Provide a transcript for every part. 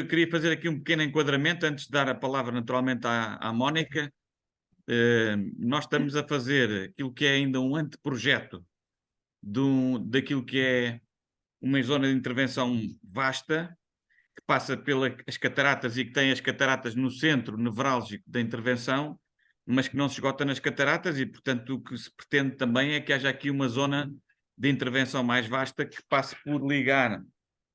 queria fazer aqui um pequeno enquadramento antes de dar a palavra naturalmente à Mónica. Nós estamos a fazer aquilo que é ainda um anteprojeto daquilo que é uma zona de intervenção vasta, que passa pelas cataratas e que tem as cataratas no centro nevrálgico da intervenção, mas que não se esgota nas cataratas e, portanto, o que se pretende também é que haja aqui uma zona de intervenção mais vasta que passe por ligar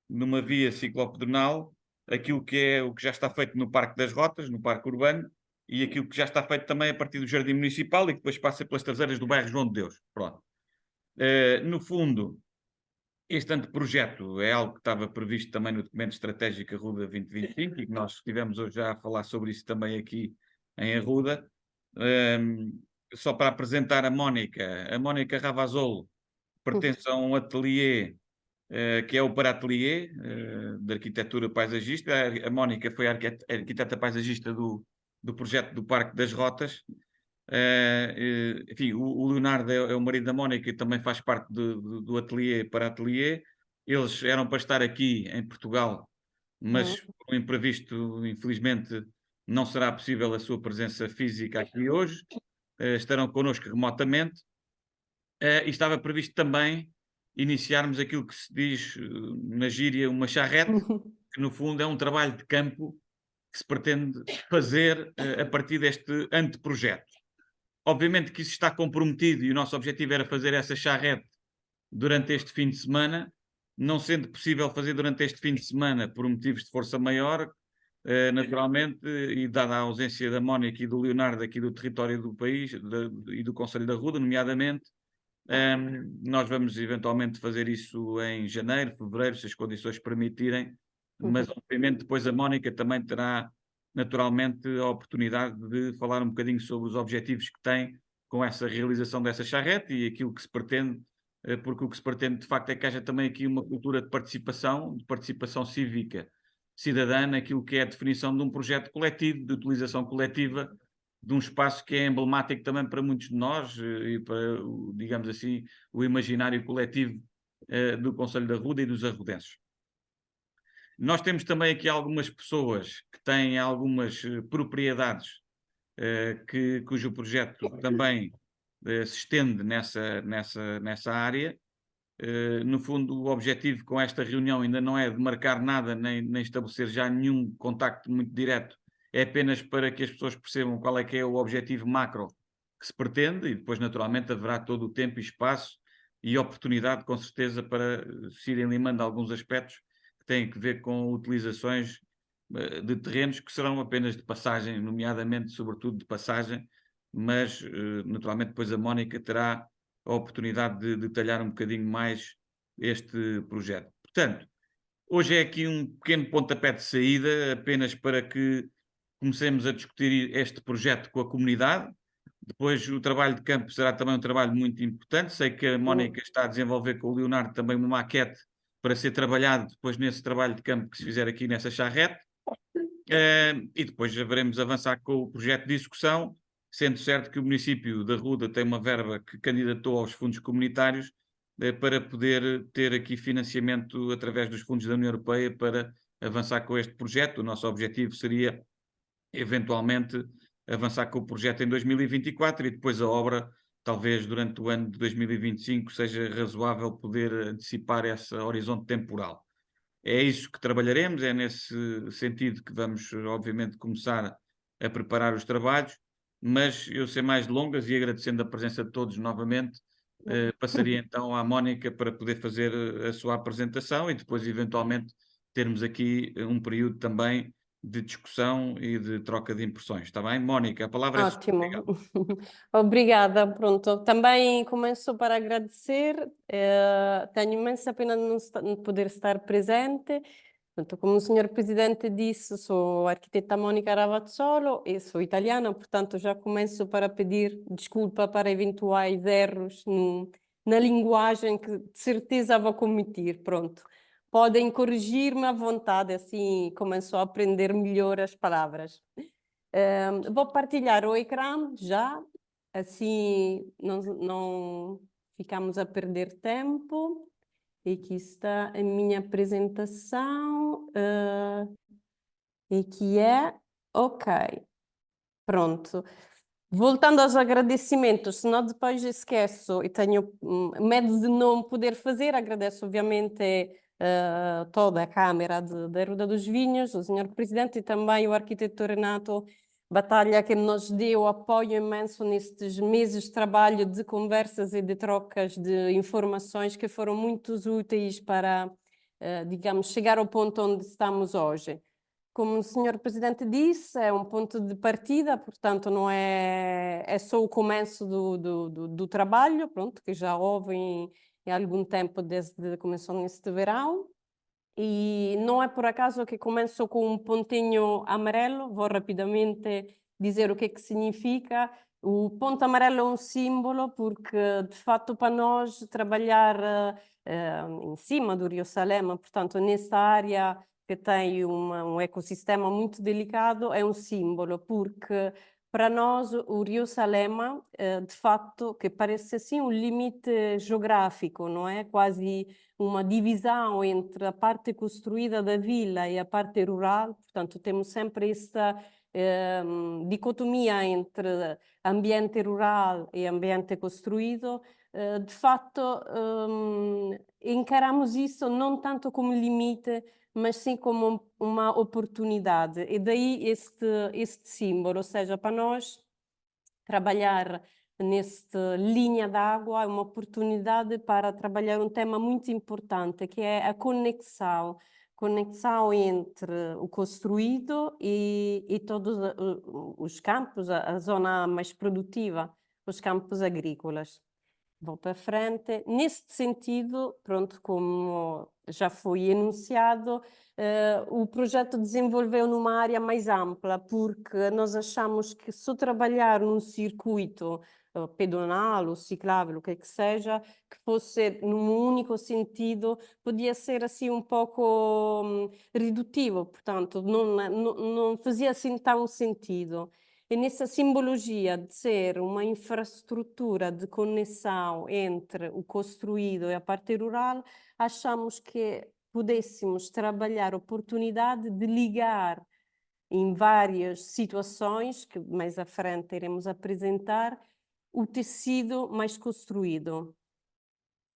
numa via ciclopedonal aquilo que é o que já está feito no Parque das Rotas, no Parque Urbano, e aquilo que já está feito também a partir do Jardim Municipal e que depois passa pelas traseiras do bairro João de Deus. Pronto. No fundo, este anteprojeto é algo que estava previsto também no documento estratégico Arruda 2025 e que nós estivemos hoje já a falar sobre isso também aqui em Arruda. Só para apresentar a Mónica Ravazolo pertence a um ateliê que é o Paratelier de Arquitetura Paisagista. A Mónica foi a arquiteta paisagista do projeto do Parque das Rotas. Enfim, o Leonardo é o marido da Mónica e também faz parte do ateliê Paratelier. Eles eram para estar aqui em Portugal, mas por um imprevisto, infelizmente, não será possível a sua presença física aqui hoje. Estarão connosco remotamente. E estava previsto também iniciarmos aquilo que se diz na gíria uma charrete, que no fundo é um trabalho de campo que se pretende fazer a partir deste anteprojeto. Obviamente que isso está comprometido e o nosso objetivo era fazer essa charrete durante este fim de semana, não sendo possível fazer durante este fim de semana por motivos de força maior, naturalmente, e dada a ausência da Mónica e do Leonardo aqui do território do país e do Conselho da Ruda, nomeadamente, nós vamos eventualmente fazer isso em janeiro, fevereiro, se as condições permitirem, mas obviamente depois a Mónica também terá naturalmente a oportunidade de falar um bocadinho sobre os objetivos que tem com essa realização dessa charrete e aquilo que se pretende, porque o que se pretende de facto é que haja também aqui uma cultura de participação cívica, cidadã, naquilo que é a definição de um projeto coletivo, de utilização coletiva de um espaço que é emblemático também para muitos de nós e para, digamos assim, o imaginário coletivo do Conselho da Ruda e dos arrudenses. Nós temos também aqui algumas pessoas que têm algumas propriedades cujo projeto também se estende nessa área. No fundo, o objetivo com esta reunião ainda não é de marcar nada, nem estabelecer já nenhum contacto muito direto, é apenas para que as pessoas percebam qual é que é o objetivo macro que se pretende e depois, naturalmente, haverá todo o tempo e espaço e oportunidade, com certeza, para se irem limando alguns aspectos que têm que ver com utilizações de terrenos que serão apenas de passagem, nomeadamente, sobretudo, de passagem, mas, naturalmente, depois a Mónica terá a oportunidade de detalhar um bocadinho mais este projeto. Portanto, hoje é aqui um pequeno pontapé de saída, apenas para que comecemos a discutir este projeto com a comunidade. Depois o trabalho de campo será também um trabalho muito importante. Sei que a Mónica está a desenvolver com o Leonardo também uma maquete para ser trabalhado depois nesse trabalho de campo que se fizer aqui nessa charrete. E depois haveremos avançar com o projeto de execução, sendo certo que o município da Ruda tem uma verba que candidatou aos fundos comunitários para poder ter aqui financiamento através dos fundos da União Europeia para avançar com este projeto. O nosso objetivo seria, eventualmente, avançar com o projeto em 2024 e depois a obra, talvez durante o ano de 2025, seja razoável poder antecipar esse horizonte temporal. É isso que trabalharemos, é nesse sentido que vamos, obviamente, começar a preparar os trabalhos, mas eu sem mais delongas e agradecendo a presença de todos novamente, passaria então à Mónica para poder fazer a sua apresentação e depois, eventualmente, termos aqui um período também de discussão e de troca de impressões. Está bem? Mónica, a palavra é sua. Ótimo, obrigada. Pronto, também começo para agradecer. Tenho imensa pena de não poder estar presente. Pronto, como o senhor presidente disse, sou a arquiteta Mónica Ravazzolo e sou italiana, portanto já começo para pedir desculpa para eventuais erros na linguagem que de certeza vou cometer. Pronto, podem corrigir-me à vontade, assim começo a aprender melhor as palavras. Vou partilhar o ecrã já, assim não ficamos a perder tempo. E aqui está a minha apresentação, e que é ok. Pronto. Voltando aos agradecimentos, senão depois esqueço e tenho medo de não poder fazer, agradeço obviamente toda a Câmara da Ruda dos Vinhos, o Sr. Presidente e também o arquiteto Renato Batalha, que nos deu apoio imenso nestes meses de trabalho, de conversas e de trocas de informações que foram muito úteis para, digamos, chegar ao ponto onde estamos hoje. Como o senhor presidente disse, é um ponto de partida, portanto, não é só o começo do trabalho, pronto, que já houve em algum tempo desde que começou neste verão. E não é por acaso que começo com um pontinho amarelo, vou rapidamente dizer o que significa. O ponto amarelo é um símbolo porque, de fato, para nós trabalhar em cima do Rio Salema, portanto, nessa área que tem um ecossistema muito delicado, é um símbolo, porque para nós o Rio Salema, de fato, que parece assim um limite geográfico, não é? Quase uma divisão entre a parte construída da vila e a parte rural, portanto, temos sempre essa dicotomia entre ambiente rural e ambiente construído. De fato, encaramos isso não tanto como limite, mas sim como uma oportunidade. E daí este símbolo, ou seja, para nós trabalhar nesta linha d'água é uma oportunidade para trabalhar um tema muito importante, que é a conexão entre o construído e todos os campos, a zona mais produtiva, os campos agrícolas. Vou para frente. Neste sentido, pronto, como já foi enunciado, o projeto desenvolveu numa área mais ampla, porque nós achamos que só trabalhar num circuito pedonal ou ciclável, o que seja, que fosse num único sentido, podia ser assim um pouco redutivo, portanto, não fazia assim tão sentido. E nessa simbologia de ser uma infraestrutura de conexão entre o construído e a parte rural, achamos que pudéssemos trabalhar a oportunidade de ligar em várias situações, que mais à frente iremos apresentar, o tecido mais construído.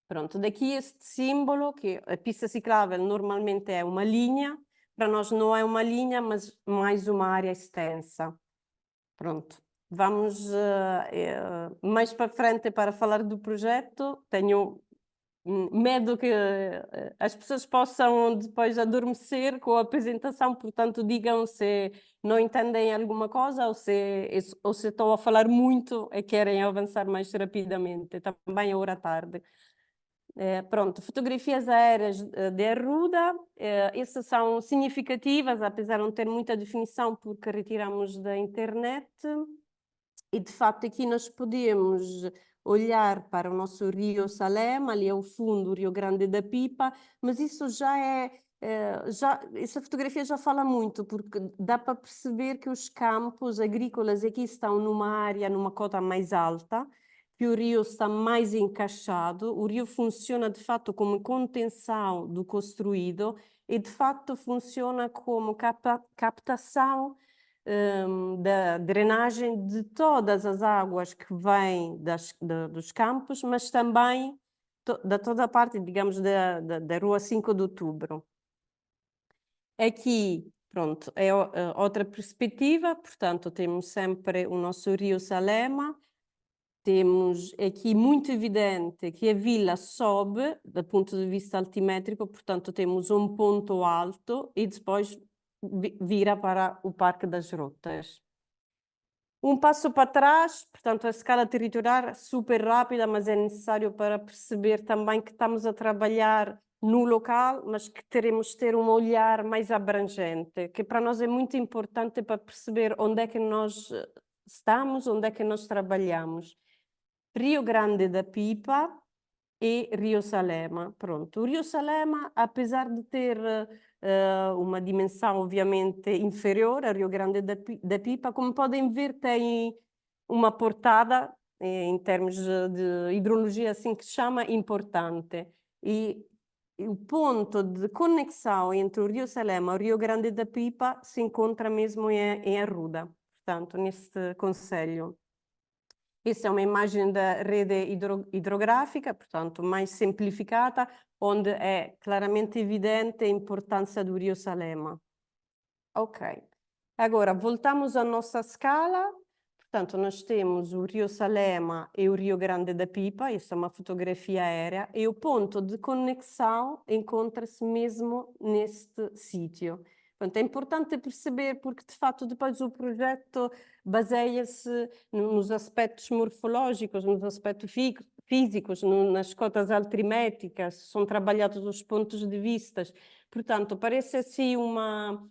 Pronto, daqui este símbolo, que a pista ciclável normalmente é uma linha, para nós não é uma linha, mas mais uma área extensa. Pronto, vamos mais para frente para falar do projeto. Tenho medo que as pessoas possam depois adormecer com a apresentação, portanto digam se não entendem alguma coisa ou se estou a falar muito e querem avançar mais rapidamente, também a hora tarde. Pronto, fotografias aéreas de Arruda, essas são significativas, apesar de não ter muita definição porque retiramos da internet. E de facto aqui nós podemos olhar para o nosso Rio Salema, ali ao fundo o Rio Grande da Pipa, mas isso essa fotografia já fala muito, porque dá para perceber que os campos agrícolas aqui estão numa área, numa cota mais alta, que o rio está mais encaixado, o rio funciona de fato como contenção do construído e de fato funciona como captação da drenagem de todas as águas que vêm dos campos, mas também da toda a parte, digamos, da Rua 5 de Outubro. Aqui, pronto, é outra perspectiva, portanto, temos sempre o nosso Rio Salema, temos aqui muito evidente que a vila sobe, do ponto de vista altimétrico, portanto, temos um ponto alto e depois vira para o Parque das Rotas. Um passo para trás, portanto, a escala territorial super rápida, mas é necessário para perceber também que estamos a trabalhar no local, mas que teremos de ter um olhar mais abrangente, que para nós é muito importante para perceber onde é que nós estamos, onde é que nós trabalhamos. Rio Grande da Pipa e Rio Salema. Pronto, o Rio Salema, apesar de ter uma dimensão obviamente inferior ao Rio Grande da Pipa, como podem ver, tem uma portada em termos de hidrologia, assim que se chama, importante. E o ponto de conexão entre o Rio Salema e o Rio Grande da Pipa se encontra mesmo em Arruda, portanto, neste concelho. Essa é uma imagem da rede hidrográfica, portanto, mais simplificada, onde é claramente evidente a importância do Rio Salema. Ok. Agora, voltamos à nossa escala. Portanto, nós temos o Rio Salema e o Rio Grande da Pipa, essa é uma fotografia aérea, e o ponto de conexão encontra-se mesmo neste sítio. Portanto, é importante perceber porque, de fato, depois o projeto baseia-se nos aspectos morfológicos, nos aspectos físicos, nas cotas altimétricas, são trabalhados os pontos de vista. Portanto, parece assim uma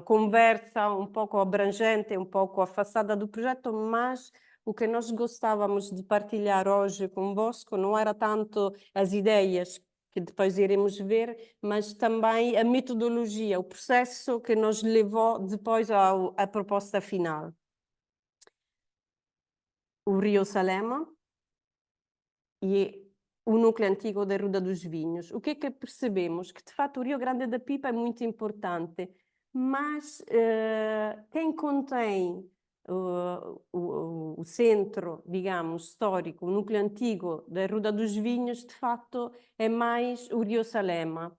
conversa um pouco abrangente, um pouco afastada do projeto, mas o que nós gostávamos de partilhar hoje convosco não era tanto as ideias, que depois iremos ver, mas também a metodologia, o processo que nos levou depois à proposta final. O Rio Salema e o núcleo antigo da Ruda dos Vinhos. O que é que percebemos? Que, de fato, o Rio Grande da Pipa é muito importante, mas quem contém o centro, digamos, histórico, o núcleo antigo da Ruda dos Vinhos, de fato, é mais o Rio Salema.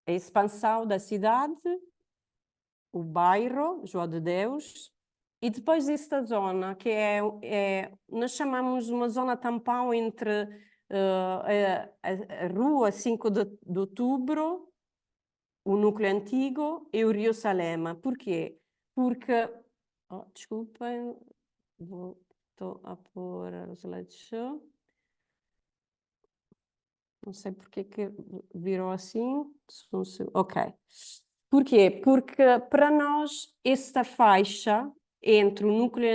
A expansão da cidade, o bairro, João de Deus, e depois esta zona, que nós chamamos uma zona tampão entre a rua 5 de outubro, o núcleo antigo e o Rio Salema. Por quê? Porque, desculpem, estou a pôr o slideshow. Não sei porque que virou assim. Ok. Por quê? Porque para nós esta faixa entre o núcleo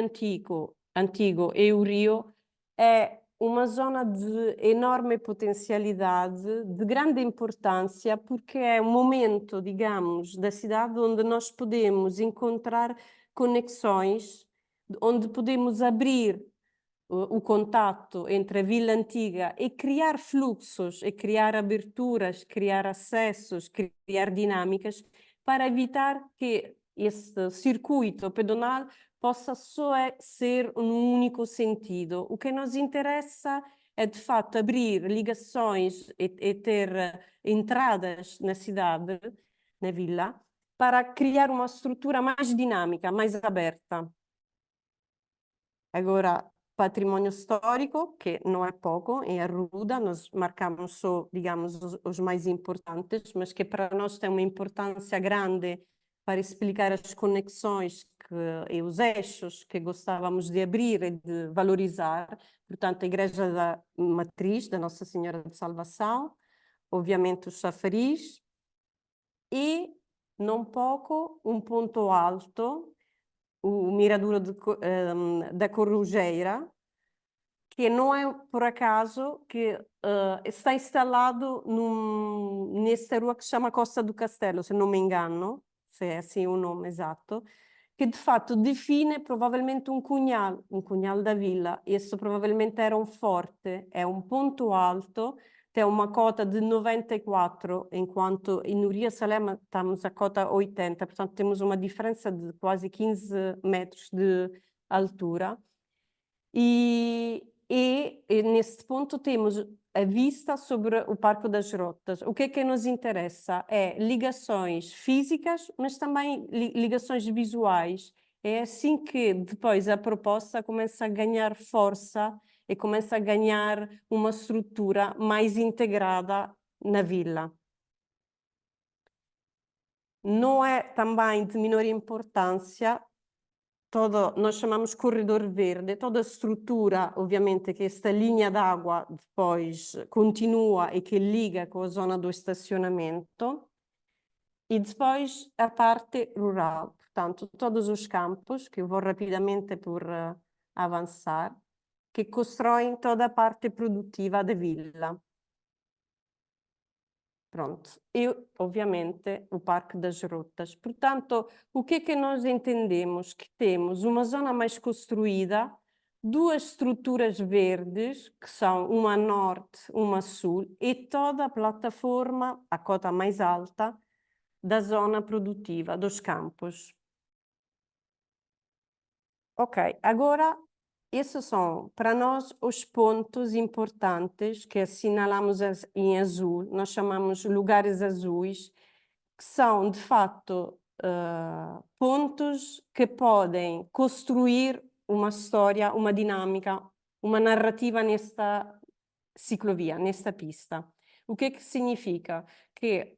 antigo e o rio é uma zona de enorme potencialidade, de grande importância, porque é um momento, digamos, da cidade onde nós podemos encontrar conexões, onde podemos abrir o contato entre a Vila Antiga e criar fluxos, e criar aberturas, criar acessos, criar dinâmicas, para evitar que esse circuito pedonal possa só ser num único sentido. O que nos interessa é, de fato, abrir ligações e ter entradas na cidade, na vila, para criar uma estrutura mais dinâmica, mais aberta. Agora, patrimônio histórico, que não é pouco, em Arruda, nós marcamos só, digamos, os mais importantes, mas que para nós tem uma importância grande para explicar as conexões e os eixos que gostávamos de abrir e de valorizar. Portanto, a Igreja da Matriz, da Nossa Senhora de Salvação, obviamente o chafariz, e, não pouco, um ponto alto, o Miradouro da Corrugeira, que não é por acaso que está instalado nesta rua que se chama Costa do Castelo, se não me engano, se é assim o nome exato, que de fato define provavelmente um cunhal da vila. Isso provavelmente era um forte, é um ponto alto, tem uma cota de 94, enquanto em Rio Salema estamos a cota 80, portanto temos uma diferença de quase 15 metros de altura. E nesse ponto temos a vista sobre o Parque das Rotas. O que é que nos interessa? É ligações físicas, mas também ligações visuais. É assim que depois a proposta começa a ganhar força e começa a ganhar uma estrutura mais integrada na vila. Não é também de menor importância nós chamamos corredor verde, toda a estrutura, obviamente, que esta linha d'água depois continua e que liga com a zona do estacionamento, e depois a parte rural, portanto, todos os campos, que eu vou rapidamente por avançar, que constroem toda a parte produtiva da vila. Pronto, e obviamente o Parque das Rotas. Portanto, o que é que nós entendemos? Que temos uma zona mais construída, duas estruturas verdes, que são uma norte, uma sul, e toda a plataforma, a cota mais alta, da zona produtiva, dos campos. Ok, agora, esses são, para nós, os pontos importantes que assinalamos em azul, nós chamamos lugares azuis, que são, de facto, pontos que podem construir uma história, uma dinâmica, uma narrativa nesta ciclovia, nesta pista. O que significa? Que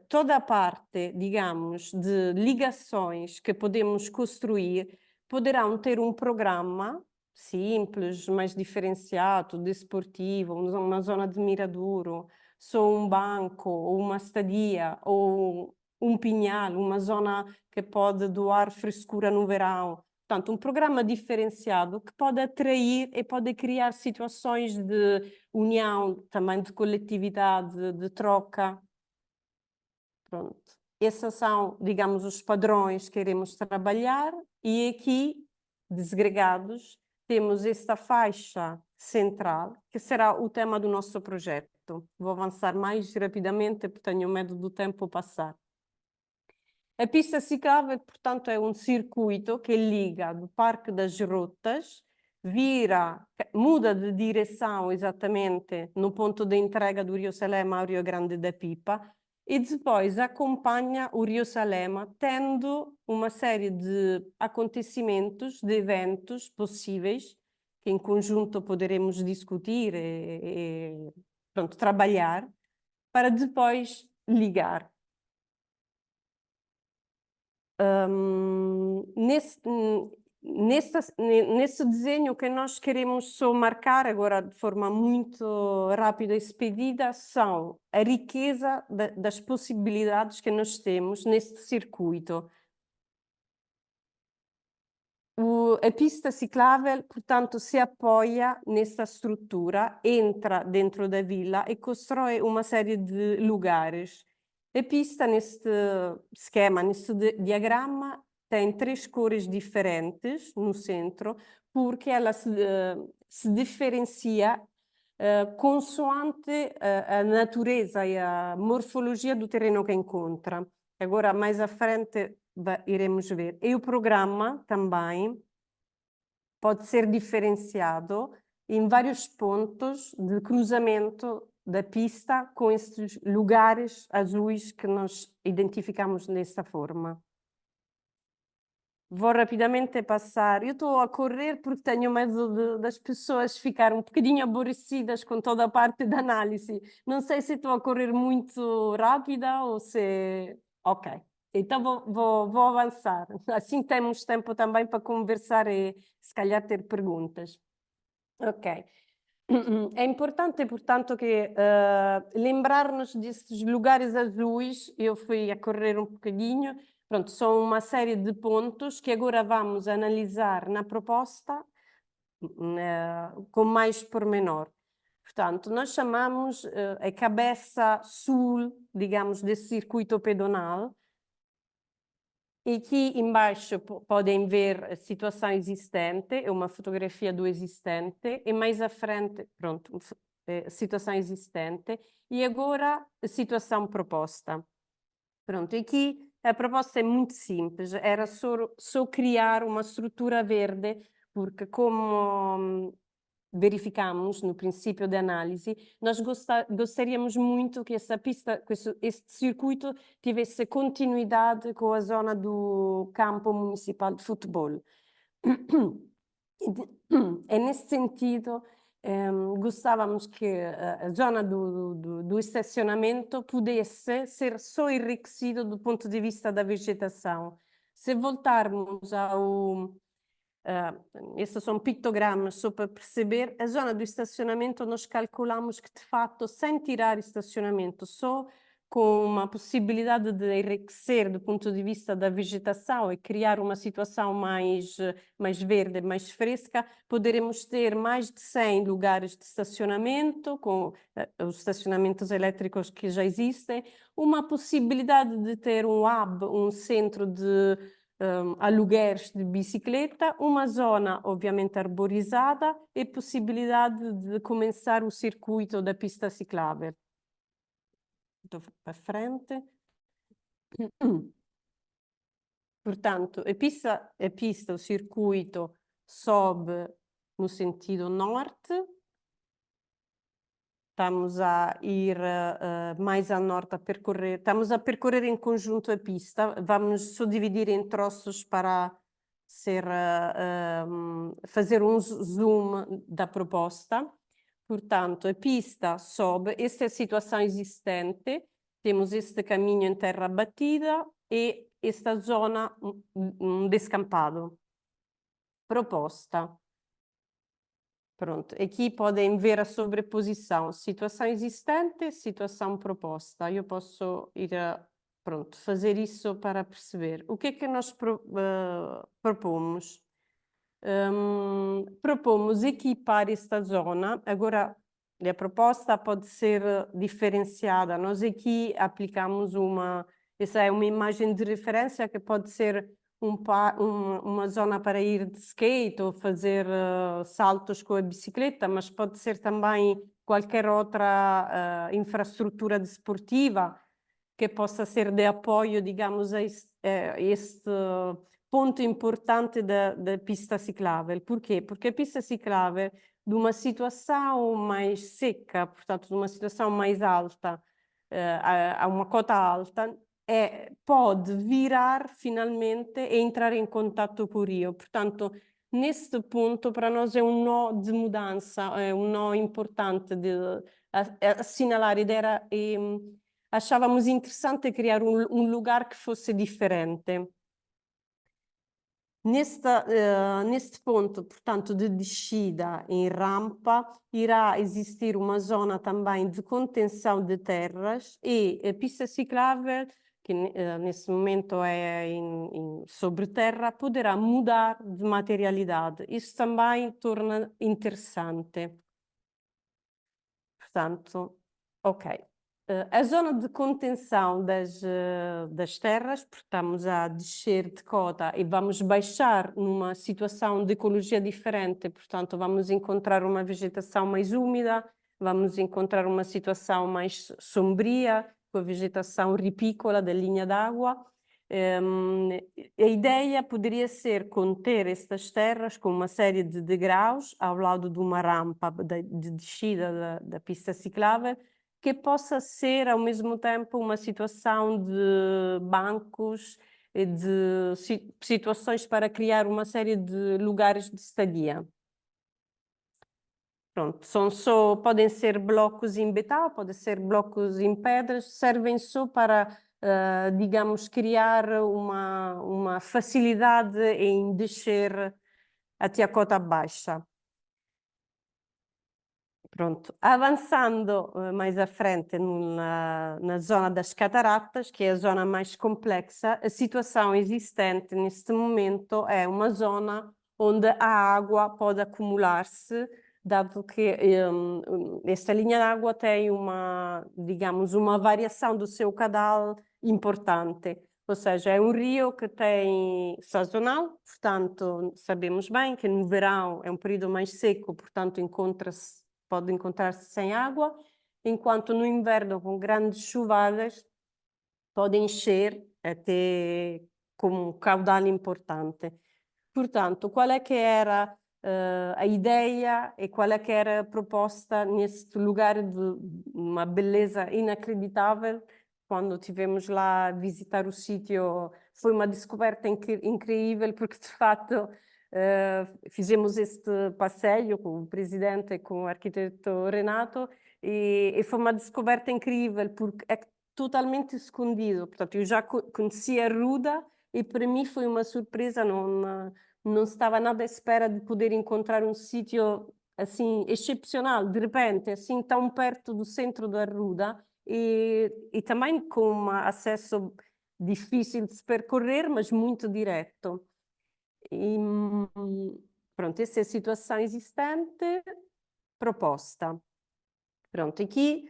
toda a parte, digamos, de ligações que podemos construir poderão ter um programa simples, mais diferenciado, desportivo, uma zona de miradouro, só um banco, ou uma estadia, ou um pinhal, uma zona que pode doar frescura no verão. Portanto, um programa diferenciado que pode atrair e pode criar situações de união, também de coletividade, de troca. Pronto. Esses são, digamos, os padrões que iremos trabalhar, e aqui, desgregados, temos esta faixa central, que será o tema do nosso projeto. Vou avançar mais rapidamente, porque tenho medo do tempo passar. A pista ciclável, portanto, é um circuito que liga do Parque das Rotas, muda de direção exatamente no ponto de entrega do Rio Salema ao Rio Grande da Pipa, e depois acompanha o Rio Salema, tendo uma série de acontecimentos, de eventos possíveis, que em conjunto poderemos discutir e pronto, trabalhar, para depois ligar. Nesse desenho, que nós queremos só marcar agora de forma muito rápida e expedida, são a riqueza das possibilidades que nós temos neste circuito. A pista ciclável, portanto, se apoia nesta estrutura, entra dentro da vila e constrói uma série de lugares. A pista, neste esquema, neste diagrama, tem 3 cores diferentes no centro, porque ela se diferencia consoante a natureza e a morfologia do terreno que encontra. Agora, mais à frente, iremos ver. E o programa também pode ser diferenciado em vários pontos de cruzamento da pista com estes lugares azuis que nós identificamos desta forma. Vou rapidamente passar. Eu estou a correr porque tenho medo das pessoas ficarem um bocadinho aborrecidas com toda a parte da análise. Não sei se estou a correr muito rápida ou se... Ok, então vou avançar. Assim temos tempo também para conversar e se calhar ter perguntas. Ok. É importante, portanto, que lembrar-nos desses lugares azuis. Eu fui a correr um bocadinho. Pronto, são uma série de pontos que agora vamos analisar na proposta com mais pormenor. Portanto, nós chamamos a cabeça sul, digamos, desse circuito pedonal. E aqui embaixo podem ver a situação existente, é uma fotografia do existente, e mais à frente, pronto, a situação existente, e agora a situação proposta. Pronto, aqui a proposta é muito simples, era só criar uma estrutura verde, porque como verificamos no princípio de análise, nós gostaríamos muito que essa pista, que este circuito tivesse continuidade com a zona do campo municipal de futebol. E nesse sentido, gostávamos que a zona do estacionamento pudesse ser só enriquecida do ponto de vista da vegetação. Se voltarmos ao... estes são pictogramas só para perceber. A zona do estacionamento nós calculamos que, de fato, sem tirar estacionamento, só com uma possibilidade de enriquecer do ponto de vista da vegetação e criar uma situação mais verde, mais fresca, poderemos ter mais de 100 lugares de estacionamento, com os estacionamentos elétricos que já existem, uma possibilidade de ter um hub, um centro de aluguéis de bicicleta, uma zona obviamente arborizada e possibilidade de começar o circuito da pista ciclável. Estou para frente. Portanto, a pista, o circuito sobe no sentido norte. Estamos a ir mais a norte a percorrer. Estamos a percorrer em conjunto a pista. Vamos subdividir em troços para fazer um zoom da proposta. Portanto, a pista sobe. Esta é a situação existente. Temos este caminho em terra batida e esta zona um descampado. Proposta. Pronto, aqui podem ver a sobreposição, situação existente, situação proposta. Eu posso ir pronto, fazer isso para perceber. O que é que nós propomos? Propomos equipar esta zona. Agora, a proposta pode ser diferenciada. Nós aqui aplicamos essa é uma imagem de referência que pode ser uma zona para ir de skate ou fazer saltos com a bicicleta, mas pode ser também qualquer outra infraestrutura desportiva que possa ser de apoio, digamos, a este ponto importante da pista ciclável. Por quê? Porque a pista ciclável, de uma situação mais seca, portanto, de uma situação mais alta, a uma cota alta, pode virar finalmente e entrar em contato com o rio. Portanto, neste ponto, para nós é um nó de mudança, é um nó importante de assinalar e achávamos interessante criar um lugar que fosse diferente. Neste ponto, portanto, de descida em rampa, irá existir uma zona também de contenção de terras e a pista ciclável, que nesse momento é sobre terra, poderá mudar de materialidade. Isso também torna interessante. Portanto, ok. A zona de contenção das terras, porque estamos a descer de cota e vamos baixar numa situação de ecologia diferente, portanto, vamos encontrar uma vegetação mais úmida, vamos encontrar uma situação mais sombria, com a vegetação ripícola da linha d'água. A ideia poderia ser conter estas terras com uma série de degraus ao lado de uma rampa de descida da pista ciclável, que possa ser, ao mesmo tempo, uma situação de bancos, de situações para criar uma série de lugares de estadia. Pronto, podem ser blocos em metal, podem ser blocos em pedras, servem só para, digamos, criar uma facilidade em descer até a cota baixa. Pronto, avançando mais à frente na zona das cataratas, que é a zona mais complexa, a situação existente neste momento é uma zona onde a água pode acumular-se, dado que esta linha de água tem digamos, uma variação do seu caudal importante. Ou seja, é um rio que tem sazonal, portanto, sabemos bem que no verão é um período mais seco, portanto, pode encontrar-se sem água, enquanto no inverno, com grandes chuvadas, pode encher até com um caudal importante. Portanto, qual é que era a ideia e qual é que era a proposta neste lugar de uma beleza inacreditável? Quando tivemos lá visitar o sítio, foi uma descoberta incrível, porque de fato fizemos este passeio com o presidente e com o arquiteto Renato e foi uma descoberta incrível, porque é totalmente escondido. Portanto, eu já conhecia a Ruda e para mim foi uma surpresa, não estava nada à espera de poder encontrar um sítio assim excepcional, de repente, assim tão perto do centro da Ruda e também com acesso difícil de se percorrer, mas muito direto. E, pronto, essa é a situação existente, proposta. Pronto, aqui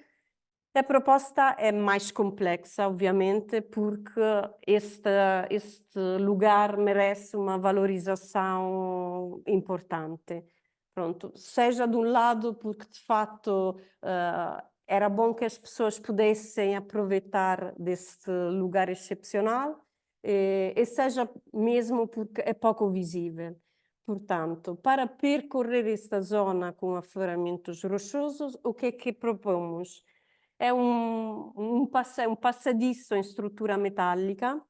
A proposta é mais complexa, obviamente, porque este lugar merece uma valorização importante. Pronto, seja de um lado porque, de facto, era bom que as pessoas pudessem aproveitar desse lugar excepcional, e seja mesmo porque é pouco visível. Portanto, para percorrer esta zona com afloramentos rochosos, o que é que propomos? É um passadiço em estrutura metálica,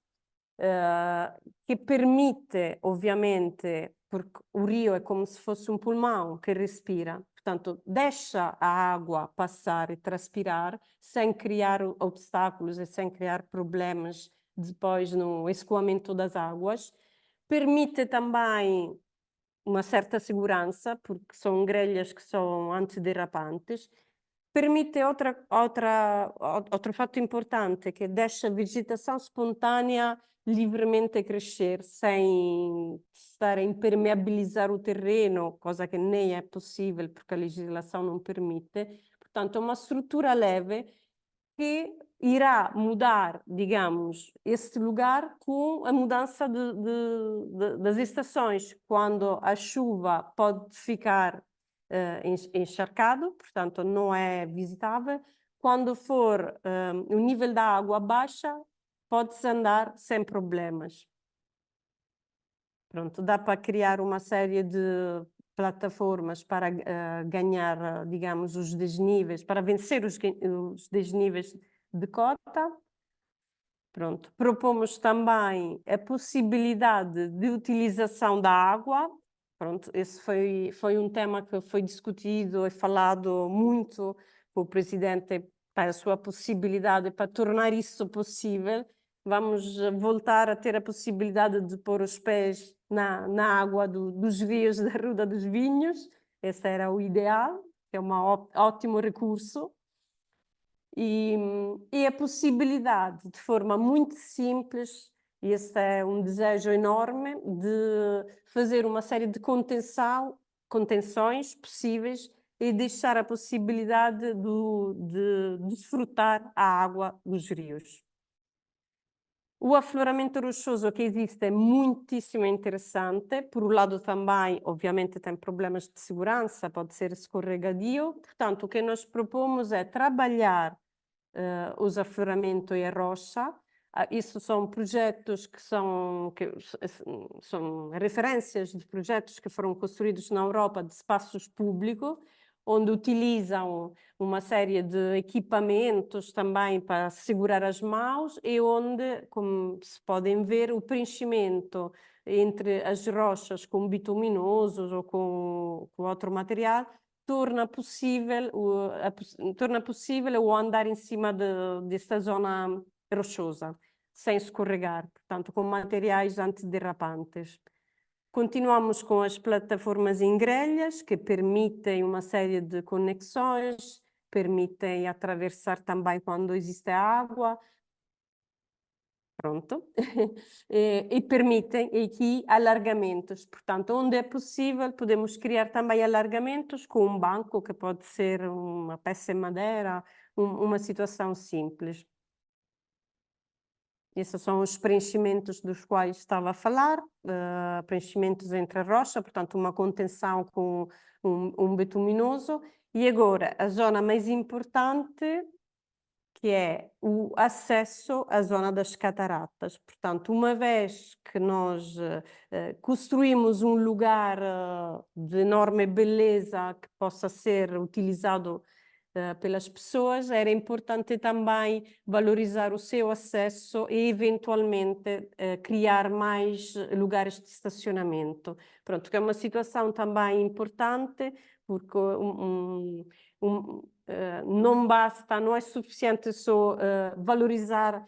que permite, obviamente, porque o rio é como se fosse um pulmão que respira, portanto, deixa a água passar e transpirar sem criar obstáculos e sem criar problemas depois no escoamento das águas. Permite também uma certa segurança, porque são grelhas que são antiderrapantes. Permite outro fato importante, que deixa a vegetação espontânea livremente crescer, sem estar a impermeabilizar o terreno, coisa que nem é possível, porque a legislação não permite. Portanto, é uma estrutura leve que irá mudar, digamos, este lugar com a mudança das estações, quando a chuva pode ficar encharcado, portanto não é visitável. Quando for o nível da água baixa, pode-se andar sem problemas. Pronto, dá para criar uma série de plataformas para ganhar, digamos, os desníveis, para vencer os desníveis de cota. Pronto, propomos também a possibilidade de utilização da água. Pronto, esse foi um tema que foi discutido e falado muito com o presidente para a sua possibilidade, para tornar isso possível. Vamos voltar a ter a possibilidade de pôr os pés na água dos rios da Ruda dos Vinhos. Esse era o ideal, é um ótimo recurso. E a possibilidade, de forma muito simples, e esse é um desejo enorme, de fazer uma série de contenções possíveis e deixar a possibilidade de desfrutar a água dos rios. O afloramento rochoso que existe é muitíssimo interessante. Por um lado também, obviamente, tem problemas de segurança, pode ser escorregadio. Portanto, o que nós propomos é trabalhar os afloramentos e a rocha. Isso são projetos que são referências de projetos que foram construídos na Europa de espaços públicos, onde utilizam uma série de equipamentos também para segurar as mãos e onde, como se podem ver, o preenchimento entre as rochas com bituminosos ou com outro material torna possível o andar em cima desta zona rochosa, sem escorregar, portanto, com materiais antiderrapantes. Continuamos com as plataformas em grelhas, que permitem uma série de conexões, permitem atravessar também quando existe água. Pronto. E permitem aqui alargamentos. Portanto, onde é possível, podemos criar também alargamentos com um banco, que pode ser uma peça de madeira, uma situação simples. Esses são os preenchimentos dos quais estava a falar, preenchimentos entre a rocha, portanto uma contenção com um bituminoso. E agora, a zona mais importante, que é o acesso à zona das cataratas. Portanto, uma vez que nós construímos um lugar de enorme beleza que possa ser utilizado pelas pessoas, era importante também valorizar o seu acesso e, eventualmente, criar mais lugares de estacionamento. Pronto, que é uma situação também importante, porque não basta, não é suficiente só valorizar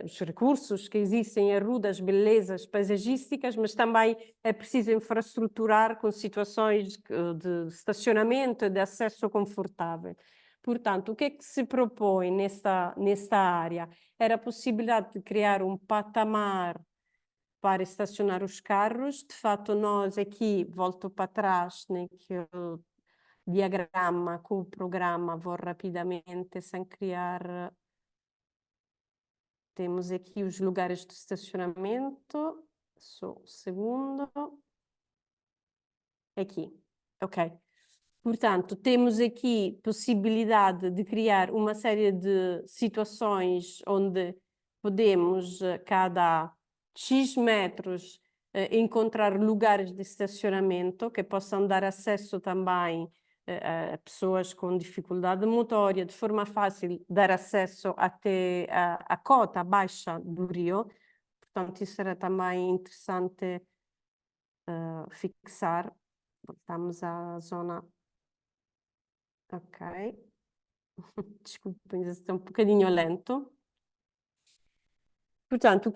os recursos que existem em Ruda, as belezas paisagísticas, mas também é preciso infraestruturar com situações de estacionamento e de acesso confortável. Portanto, o que é que se propõe nesta área? Era a possibilidade de criar um patamar para estacionar os carros. De fato, nós aqui, volto para trás, naquele diagramma com o programa, vou rapidamente, sem criar... Temos aqui os lugares de estacionamento, só um segundo. Aqui, ok. Portanto, temos aqui possibilidade de criar uma série de situações onde podemos, cada X metros, encontrar lugares de estacionamento que possam dar acesso também a pessoas com dificuldade motória, de forma fácil dar acesso até a cota baixa do rio. Portanto, isso era também interessante fixar. Voltamos à zona... Ok. Desculpem, estou um bocadinho lento. Portanto,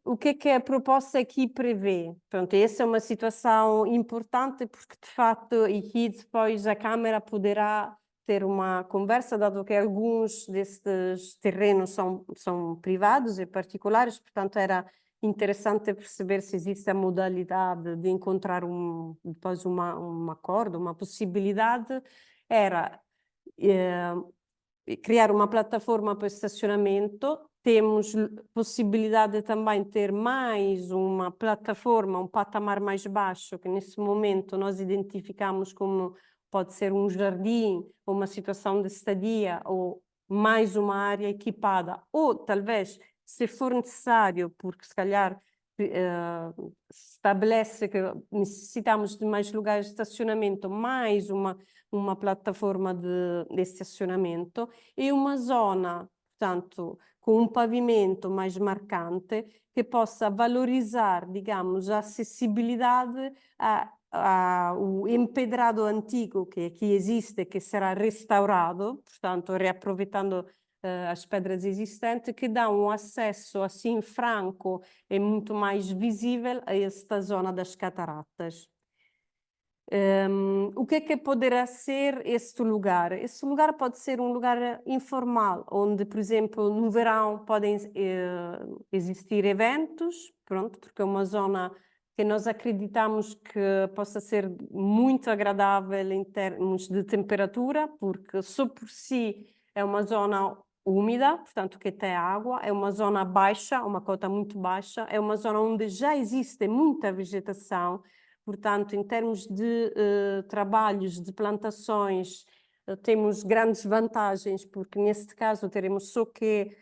o que é a proposta aqui prevê? Pronto, essa é uma situação importante porque, de facto, aqui depois a Câmara poderá ter uma conversa, dado que alguns destes terrenos são privados e particulares, portanto, era interessante perceber se existe a modalidade de encontrar depois um acordo, uma possibilidade. Era criar uma plataforma para estacionamento. Temos possibilidade de também ter mais uma plataforma, um patamar mais baixo, que nesse momento nós identificamos como pode ser um jardim, ou uma situação de estadia, ou mais uma área equipada, ou talvez, se for necessário, porque se calhar estabelece que necessitamos de mais lugares de estacionamento, mais uma plataforma de estacionamento e uma zona, portanto, com um pavimento mais marcante que possa valorizar, digamos, a acessibilidade ao empedrado antigo que aqui existe, que será restaurado, portanto, reaproveitando as pedras existentes, que dá um acesso assim franco e muito mais visível a esta zona das cataratas. O que é que poderá ser este lugar? Este lugar pode ser um lugar informal, onde, por exemplo, no verão podem existir eventos, pronto, porque é uma zona que nós acreditamos que possa ser muito agradável em termos de temperatura, porque só por si é uma zona úmida, portanto que tem água, é uma zona baixa, uma cota muito baixa, é uma zona onde já existe muita vegetação. Portanto, em termos de trabalhos, de plantações, temos grandes vantagens, porque neste caso teremos só que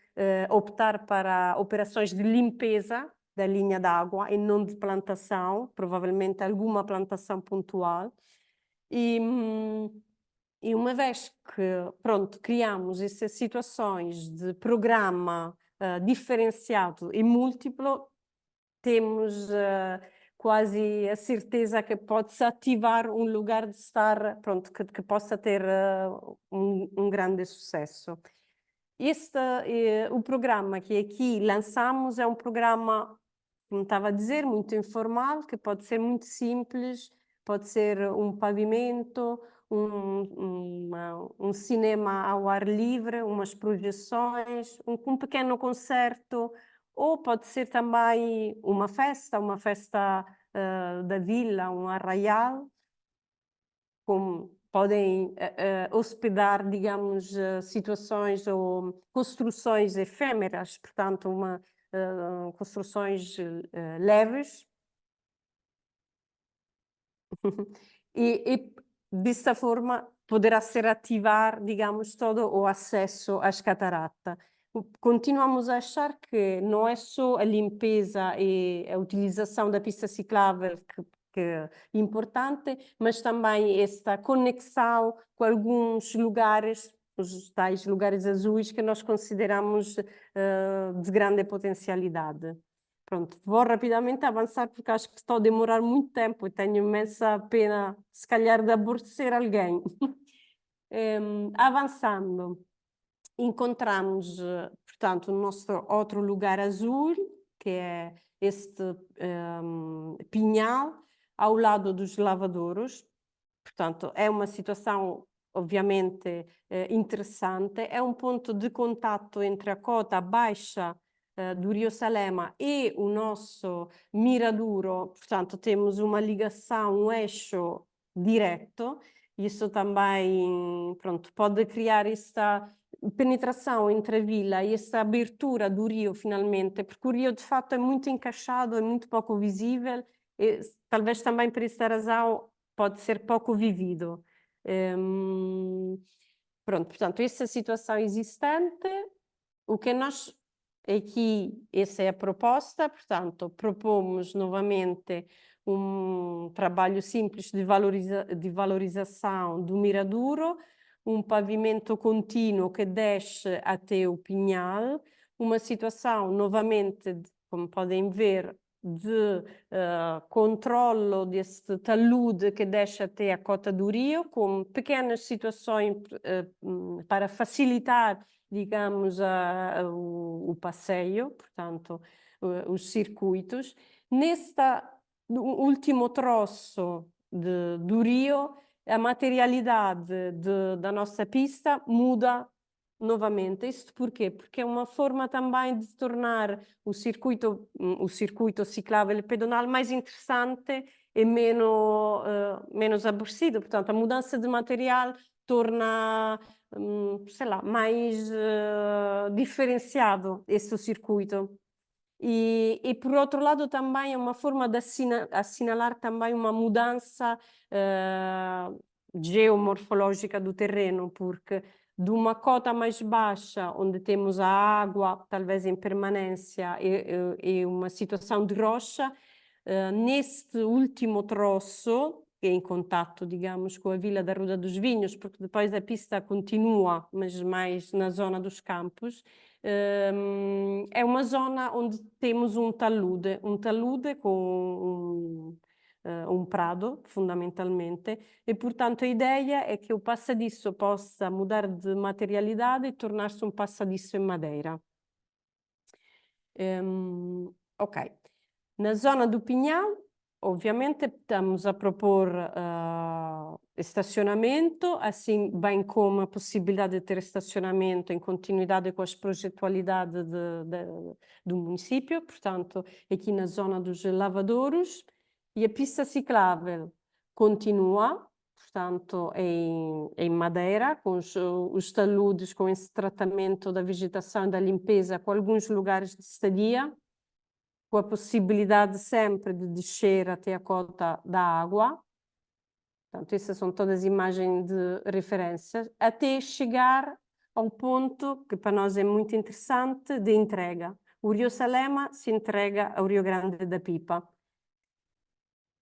optar para operações de limpeza da linha d'água e não de plantação, provavelmente alguma plantação pontual. E uma vez que, pronto, criamos essas situações de programa diferenciado e múltiplo, temos quase a certeza que pode-se ativar um lugar de estar, pronto, que possa ter um grande sucesso. O programa que aqui lançamos é um programa, como estava a dizer, muito informal, que pode ser muito simples, pode ser um pavimento, um cinema ao ar livre, umas projeções, um pequeno concerto, ou pode ser também uma festa da vila, um arraial, como podem hospedar, digamos, situações ou construções efêmeras, portanto, construções leves. E desta forma poderá ser ativar, digamos, todo o acesso às cataratas. Continuamos a achar que não é só a limpeza e a utilização da pista ciclável que é importante, mas também esta conexão com alguns lugares, os tais lugares azuis que nós consideramos de grande potencialidade. Pronto, vou rapidamente avançar porque acho que estou a demorar muito tempo e tenho imensa pena, se calhar, de aborrecer alguém. Avançando, encontramos, portanto, o nosso outro lugar azul, que é este pinhal, ao lado dos lavadouros. Portanto, é uma situação, obviamente, interessante. É um ponto de contato entre a cota baixa do Rio Salema e o nosso Miradouro. Portanto, temos uma ligação, um eixo direto. Isso também, pronto, pode criar esta penetração entre a vila e esta abertura do rio, finalmente, porque o rio, de fato, é muito encaixado, é muito pouco visível e talvez também por esta razão pode ser pouco vivido. Pronto, portanto, essa situação existente, o que nós aqui, essa é a proposta, portanto, propomos novamente um trabalho simples de valorização do miradouro, um pavimento contínuo que desce até o Pinhal, uma situação novamente, como podem ver, de controlo deste talude que desce até a cota do rio, com pequenas situações para facilitar, digamos, o passeio, portanto, os circuitos. No último troço do rio, a materialidade da nossa pista muda novamente. Isto porquê? Porque é uma forma também de tornar o circuito ciclável e pedonal mais interessante e menos aborrecido. Portanto, a mudança de material torna, sei lá, mais diferenciado este circuito. E por outro lado também é uma forma de assinalar também uma mudança geomorfológica do terreno, porque de uma cota mais baixa, onde temos a água, talvez em permanência, e uma situação de rocha, neste último troço, em contato, digamos, com a Vila da Ruda dos Vinhos, porque depois a pista continua, mas mais na zona dos campos, é uma zona onde temos um talude com um prado, fundamentalmente, e portanto a ideia é que o passadiço possa mudar de materialidade e tornar-se um passadiço em madeira. Ok. Na zona do Pinhal, ovviamente, estamos a propor estacionamento, assim bem como a possibilidade de ter estacionamento em continuidade com as projetualidades do município, portanto, aqui na zona dos lavadouros, e a pista ciclável continua, portanto, em madeira, com os taludes, com esse tratamento da vegetação e da limpeza, com alguns lugares de estadia, com a possibilidade sempre de descer até a cota da água. Portanto, essas são todas imagens de referência, até chegar ao ponto que para nós é muito interessante de entrega. O Rio Salema se entrega ao Rio Grande da Pipa.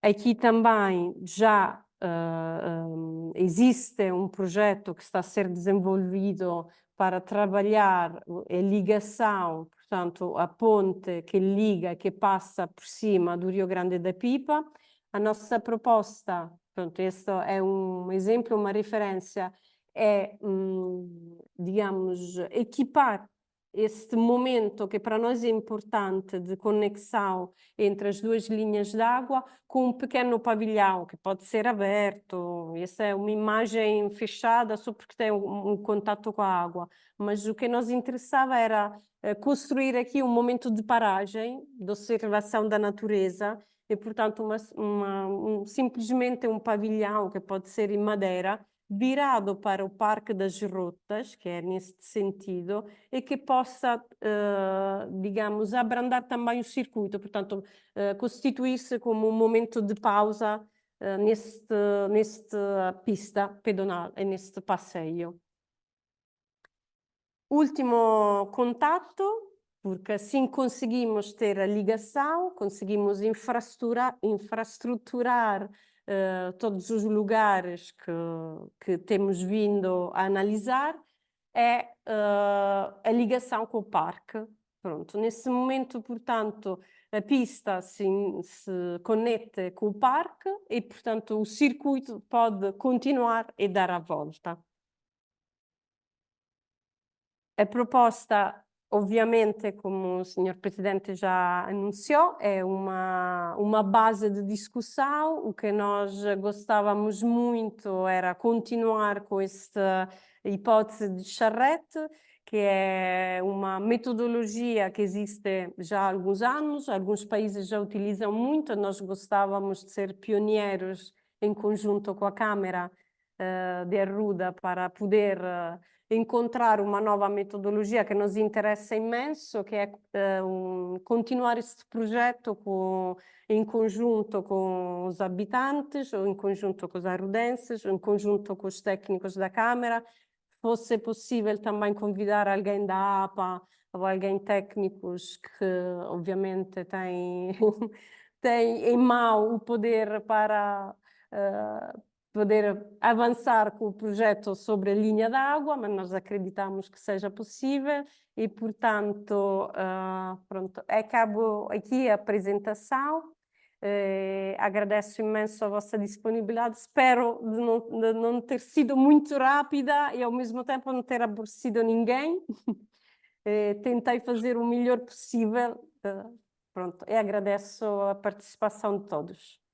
Aqui também já existe um projeto que está a ser desenvolvido para trabalhar a ligação, portanto, a ponte que liga, que passa por cima do Rio Grande da Pipa. A nossa proposta, pronto, este é um exemplo, uma referência, é, digamos, equipar este momento que para nós é importante de conexão entre as duas linhas d'água com um pequeno pavilhão que pode ser aberto. Essa é uma imagem fechada só porque tem um contato com a água, mas o que nos interessava era construir aqui um momento de paragem, de observação da natureza e, portanto, simplesmente um pavilhão que pode ser em madeira, virado para o Parque das Rotas, que é neste sentido, e que possa, digamos, abrandar também o circuito, portanto, constituir-se como um momento de pausa nesta pista pedonal e neste passeio. Último contato, porque assim conseguimos ter a ligação, conseguimos infraestruturar todos os lugares que temos vindo a analisar, é a ligação com o parque. Pronto, nesse momento, portanto, a pista se conecta com o parque e, portanto, o circuito pode continuar e dar a volta. A proposta, ovviamente, como o senhor Presidente já anunciou, é uma base de discussão. O que nós gostávamos muito era continuar com esta hipótese de charrete, que é uma metodologia que existe já há alguns anos, alguns países já utilizam muito, nós gostávamos de ser pioneiros em conjunto com a Câmara de Arruda para poder encontrar uma nova metodologia que nos interessa imenso, que é continuar este projeto em conjunto com os habitantes, ou em conjunto com os arrudenses, ou em conjunto com os técnicos da Câmara. Fosse possível também convidar alguém da APA ou alguém técnicos que, obviamente, tem em mão o poder para poder avançar com o projeto sobre a linha d'água, mas nós acreditamos que seja possível e, portanto, pronto, acabo aqui a apresentação. Agradeço imenso a vossa disponibilidade, espero de não ter sido muito rápida e ao mesmo tempo não ter aborrecido ninguém. Tentei fazer o melhor possível, pronto, e agradeço a participação de todos.